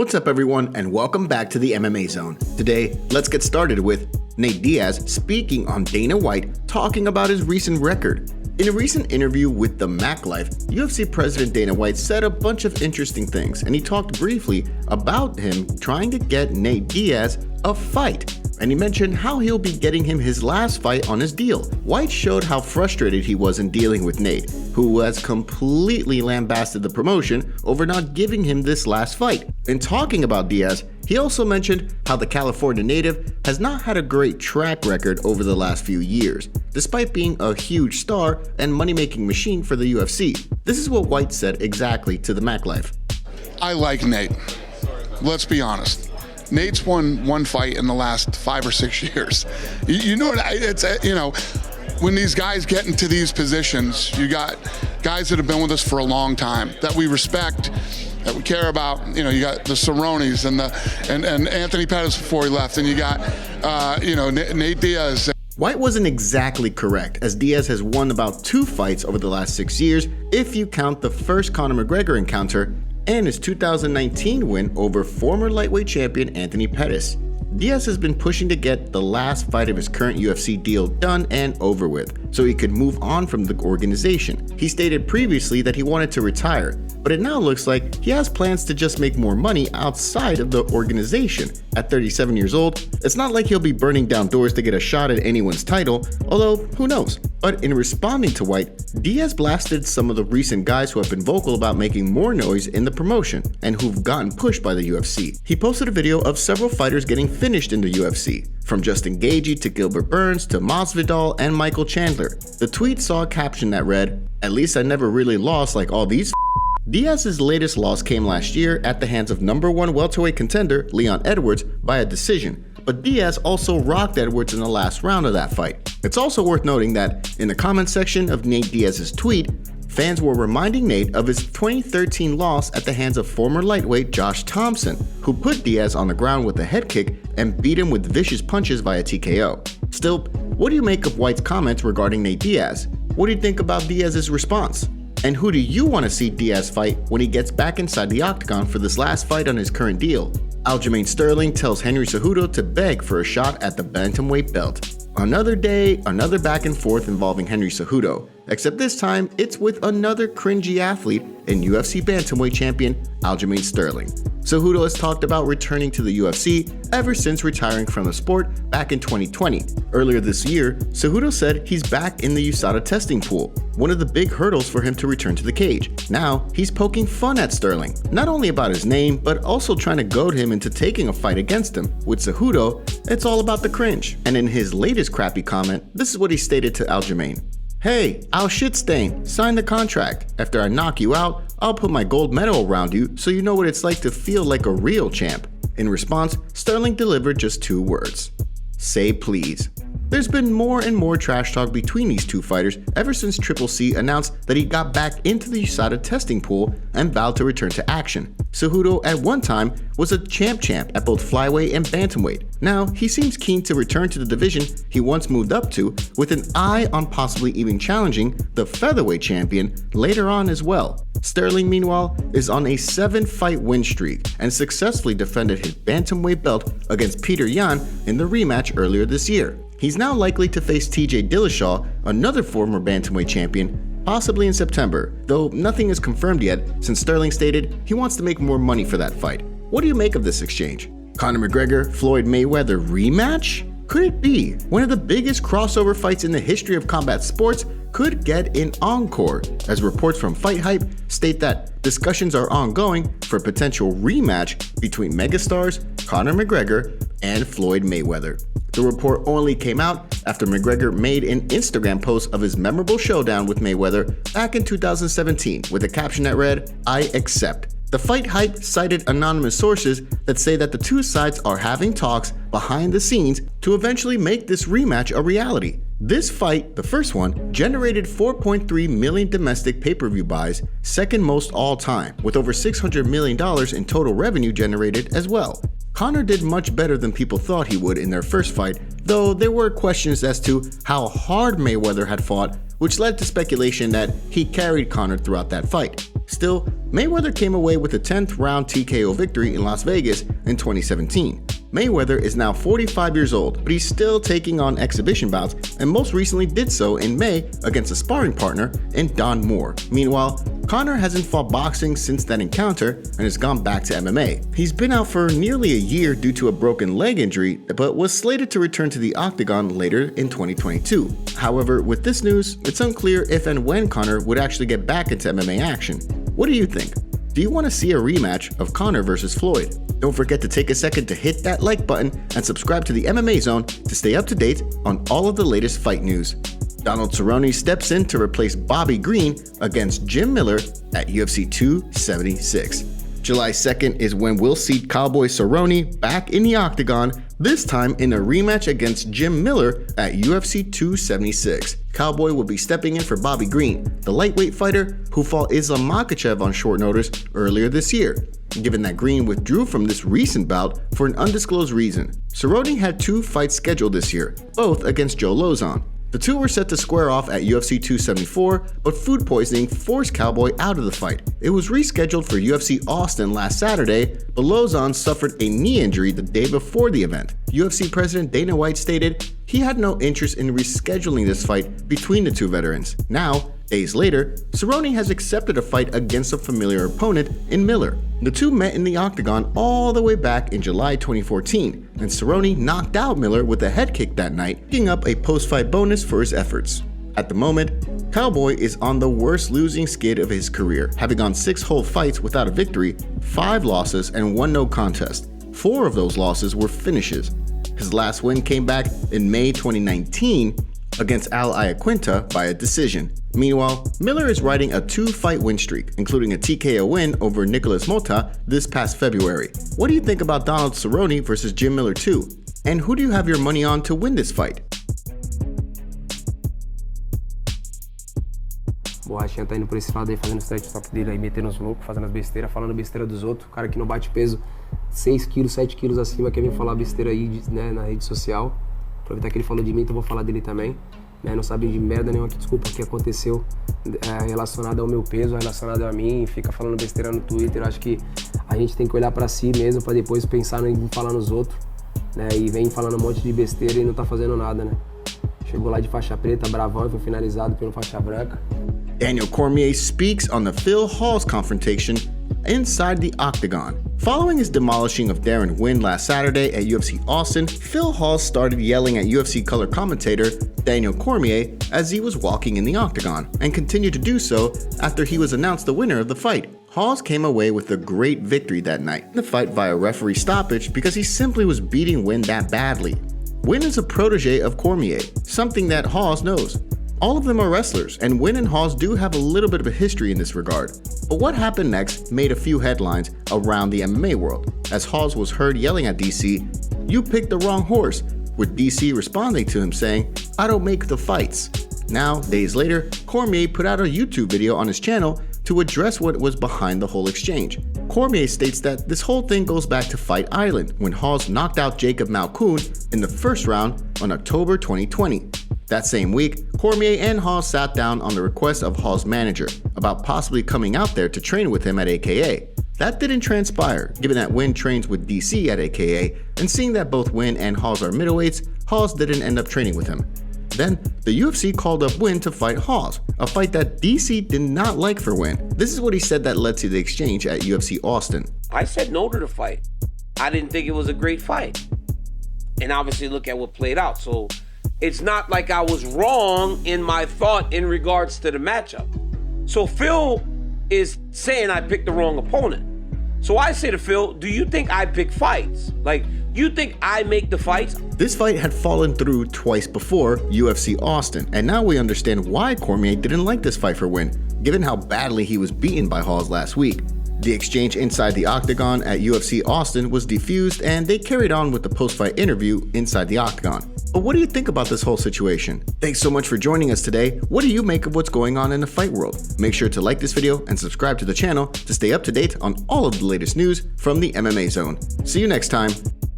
What's up everyone, and welcome back to the MMA Zone. Today, let's get started with Nate Diaz speaking on Dana White talking about his recent record. In a recent interview with the Mac Life, UFC President Dana White said a bunch of interesting things, and he talked briefly about him trying to get Nate Diaz a fight. And he mentioned how he'll be getting him his last fight on his deal. White showed how frustrated he was in dealing with Nate, who has completely lambasted the promotion over not giving him this last fight. In talking about Diaz, he also mentioned how the California native has not had a great track record over the last few years, despite being a huge star and money-making machine for the UFC. This is what White said exactly to the Mac Life. I like Nate. Let's be honest. Nate's won one fight in the last 5 or 6 years. You know, when these guys get into these positions, you got guys that have been with us for a long time that we respect, that we care about. You know, you got the Cerrones and Anthony Pettis before he left, and you got Nate Diaz. White wasn't exactly correct, as Diaz has won about 2 fights over the last 6 years if you count the first Conor McGregor encounter and his 2019 win over former lightweight champion Anthony Pettis. Diaz has been pushing to get the last fight of his current UFC deal done and over with, so he could move on from the organization. He stated previously that he wanted to retire, but it now looks like he has plans to just make more money outside of the organization. At 37 years old, it's not like he'll be burning down doors to get a shot at anyone's title, although who knows. But in responding to White, Diaz blasted some of the recent guys who have been vocal about making more noise in the promotion and who've gotten pushed by the UFC. He posted a video of several fighters getting finished in the UFC, from Justin Gaethje to Gilbert Burns to Masvidal and Michael Chandler. The tweet saw a caption that read, "At least I never really lost like all these." Diaz's latest loss came last year at the hands of #1 welterweight contender Leon Edwards by a decision, but Diaz also rocked Edwards in the last round of that fight. It's also worth noting that in the comment section of Nate Diaz's tweet, fans were reminding Nate of his 2013 loss at the hands of former lightweight Josh Thompson, who put Diaz on the ground with a head kick and beat him with vicious punches via TKO. Still, what do you make of White's comments regarding Nate Diaz? What do you think about Diaz's response? And who do you want to see Diaz fight when he gets back inside the Octagon for this last fight on his current deal? Aljamain Sterling tells Henry Cejudo to beg for a shot at the Bantamweight belt. Another day, another back and forth involving Henry Cejudo, except this time it's with another cringy athlete and UFC Bantamweight champion Aljamain Sterling. Cejudo has talked about returning to the UFC ever since retiring from the sport back in 2020. Earlier this year, Cejudo said he's back in the USADA testing pool, one of the big hurdles for him to return to the cage. Now, he's poking fun at Sterling, not only about his name, but also trying to goad him into taking a fight against him. With Cejudo, it's all about the cringe. And in his latest crappy comment, this is what he stated to Aljamain. "Hey, I'll shit stain, sign the contract. After I knock you out, I'll put my gold medal around you so you know what it's like to feel like a real champ." In response, Sterling delivered just 2 words. "Say please." There's been more and more trash talk between these 2 fighters ever since Triple C announced that he got back into the USADA testing pool and vowed to return to action. Cejudo at one time was a champ at both flyweight and bantamweight. Now, he seems keen to return to the division he once moved up to, with an eye on possibly even challenging the featherweight champion later on as well. Sterling, meanwhile, is on a 7-fight win streak and successfully defended his bantamweight belt against Peter Yan in the rematch earlier this year. He's now likely to face TJ Dillashaw, another former bantamweight champion, possibly in September, though nothing is confirmed yet since Sterling stated he wants to make more money for that fight. What do you make of this exchange? Conor McGregor, Floyd Mayweather rematch? Could it be one of the biggest crossover fights in the history of combat sports could get an encore, as reports from Fight Hype state that discussions are ongoing for a potential rematch between megastars Conor McGregor and Floyd Mayweather. The report only came out after McGregor made an Instagram post of his memorable showdown with Mayweather back in 2017 with a caption that read, "I accept." The Fight Hype cited anonymous sources that say that the 2 sides are having talks behind the scenes to eventually make this rematch a reality. This fight, the first one, generated 4.3 million domestic pay-per-view buys, second most all time, with over $600 million in total revenue generated as well. Conor did much better than people thought he would in their first fight, though there were questions as to how hard Mayweather had fought, which led to speculation that he carried Conor throughout that fight. Still, Mayweather came away with a 10th round TKO victory in Las Vegas in 2017. Mayweather is now 45 years old, but he's still taking on exhibition bouts and most recently did so in May against a sparring partner in Don Moore. Meanwhile, Conor hasn't fought boxing since that encounter and has gone back to MMA. He's been out for nearly a year due to a broken leg injury, but was slated to return to the Octagon later in 2022. However, with this news, it's unclear if and when Conor would actually get back into MMA action. What do you think? Do you want to see a rematch of Conor versus Floyd? Don't forget to take a second to hit that like button and subscribe to the MMA Zone to stay up to date on all of the latest fight news. Donald Cerrone steps in to replace Bobby Green against Jim Miller at UFC 276. July 2nd is when we'll see Cowboy Cerrone back in the Octagon, this time in a rematch against Jim Miller at UFC 276. Cowboy will be stepping in for Bobby Green, the lightweight fighter who fought Islam Makhachev on short notice earlier this year. Given that Green withdrew from this recent bout for an undisclosed reason, Cerrone had 2 fights scheduled this year, both against Joe Lozon. The two were set to square off at UFC 274, but food poisoning forced Cowboy out of the fight. It was rescheduled for UFC Austin last Saturday, but Lozon suffered a knee injury the day before the event. UFC President Dana White stated he had no interest in rescheduling this fight between the two veterans. Now, days later, Cerrone has accepted a fight against a familiar opponent in Miller. The two met in the Octagon all the way back in July 2014, and Cerrone knocked out Miller with a head kick that night, picking up a post-fight bonus for his efforts. At the moment, Cowboy is on the worst losing skid of his career, having gone 6 whole fights without a victory, 5 losses, and 1 no contest. 4 of those losses were finishes. His last win came back in May 2019 against Al Iaquinta by a decision. Meanwhile, Miller is riding a 2-fight win streak, including a TKO win over Nicolas Mota this past February. What do you think about Donald Cerrone versus Jim Miller 2? And who do you have your money on to win this fight? Borrachinha tá indo por esse lado aí, fazendo o strike top dele aí, metendo os loucos, fazendo as besteiras, falando besteira dos outros. O cara que não bate peso 6 quilos, 7 quilos acima, quer vir falar besteira aí, né, na rede social. Aproveitar que ele falou de mim, então vou falar dele também. Né, não sabe de merda nenhuma, desculpa, que aconteceu relacionado ao meu peso, relacionado a mim, fica falando besteira no Twitter. Eu acho que a gente tem que olhar pra si mesmo, pra depois pensar em falar nos outros. Né, e vem falando um monte de besteira e não tá fazendo nada, né? Chegou lá de faixa preta, bravão, e foi finalizado pelo faixa branca. Daniel Cormier speaks on the Phil Hawes confrontation inside the Octagon. Following his demolishing of Darren Wynn last Saturday at UFC Austin, Phil Hawes started yelling at UFC color commentator Daniel Cormier as he was walking in the Octagon, and continued to do so after he was announced the winner of the fight. Hawes came away with a great victory that night, the fight via referee stoppage, because he simply was beating Wynn that badly. Wynn is a protege of Cormier, something that Hawes knows. All of them are wrestlers, and Wynn and Hawes do have a little bit of a history in this regard. But what happened next made a few headlines around the MMA world, as Hawes was heard yelling at DC, "You picked the wrong horse," with DC responding to him saying, "I don't make the fights." Now, days later, Cormier put out a YouTube video on his channel to address what was behind the whole exchange. Cormier states that this whole thing goes back to Fight Island, when Hawes knocked out Jacob Malkoun in the first round on October 2020. That same week, Cormier and Hawes sat down on the request of Hawes' manager about possibly coming out there to train with him at AKA. That didn't transpire, given that Wynn trains with DC at AKA, and seeing that both Wynn and Hawes are middleweights, Hawes didn't end up training with him. Then, the UFC called up Wynn to fight Hawes, a fight that DC did not like for Wynn. This is what he said that led to the exchange at UFC Austin. I said no to the fight. I didn't think it was a great fight. And obviously look at what played out. So it's not like I was wrong in my thought in regards to the matchup. So Phil is saying I picked the wrong opponent. So I say to Phil, do you think I pick fights? Like, you think I make the fights? This fight had fallen through twice before UFC Austin, and now we understand why Cormier didn't like this fight for Wynn, given how badly he was beaten by Hawes last week. The exchange inside the Octagon at UFC Austin was defused, and they carried on with the post-fight interview inside the Octagon. But what do you think about this whole situation? Thanks so much for joining us today. What do you make of what's going on in the fight world? Make sure to like this video and subscribe to the channel to stay up to date on all of the latest news from the MMA Zone. See you next time.